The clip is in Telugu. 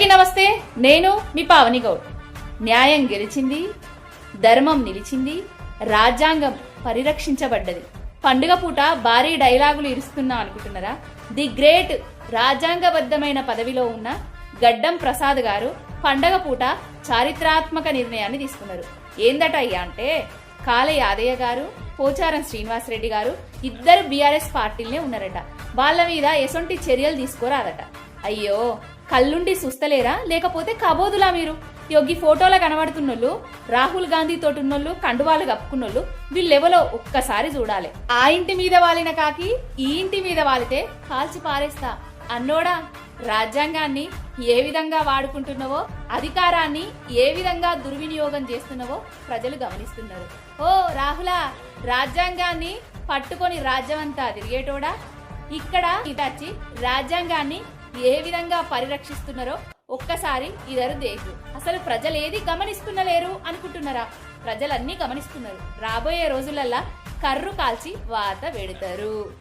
నమస్తే, నేను మీ పావని గౌడ్. న్యాయం గెలిచింది, ధర్మం నిలిచింది, రాజ్యాంగం పరిరక్షించబడ్డది. పండుగ పూట భారీ డైలాగులు ఇరుస్తున్నా అనుకుంటున్నారా? ది గ్రేట్ రాజ్యాంగబద్ధమైన పదవిలో ఉన్న గడ్డం ప్రసాద్ గారు పండగ పూట చారిత్రాత్మక నిర్ణయాన్ని తీసుకున్నారు. ఏందట అయ్యా అంటే, కాళ యాదయ్య గారు, పోచారం శ్రీనివాసరెడ్డి గారు ఇద్దరు బీఆర్ఎస్ పార్టీలనే ఉన్నారట. వాళ్ళ మీద ఎసొంటి చర్యలు తీసుకోరాదట. అయ్యో, కళ్ళుండి సుస్తలేరా లేకపోతే కబోదులా మీరు? యోగి ఫోటోలో కనబడుతున్నోళ్ళు, రాహుల్ గాంధీ తోటి ఉన్నోళ్ళు, కండువాలు కప్పుకున్నోళ్ళు వీళ్ళెవలో ఒక్కసారి చూడాలి. ఆ ఇంటి మీద వాలిన కాకి ఈ ఇంటి మీద వాలితే కాల్చి పారేస్తా అన్నోడా. రాజ్యాంగాన్ని ఏ విధంగా వాడుకుంటున్నావో, అధికారాన్ని ఏ విధంగా దుర్వినియోగం చేస్తున్నావో ప్రజలు గమనిస్తున్నారు. ఓ రాహులా, రాజ్యాంగాన్ని పట్టుకొని రాజ్యమంతా తిరిగేటోడా, ఇక్కడ ఇదచ్చి రాజ్యాంగాన్ని ఏ విధంగా పరిరక్షిస్తున్నారో ఒక్కసారి ఇద్దరు దేశు. అసలు ప్రజలు ఏది గమనిస్తున్నలేరు అనుకుంటున్నారా? ప్రజలన్నీ గమనిస్తున్నారు. రాబోయే రోజులల్లా కర్రు కాల్చి వాత పెడతారు.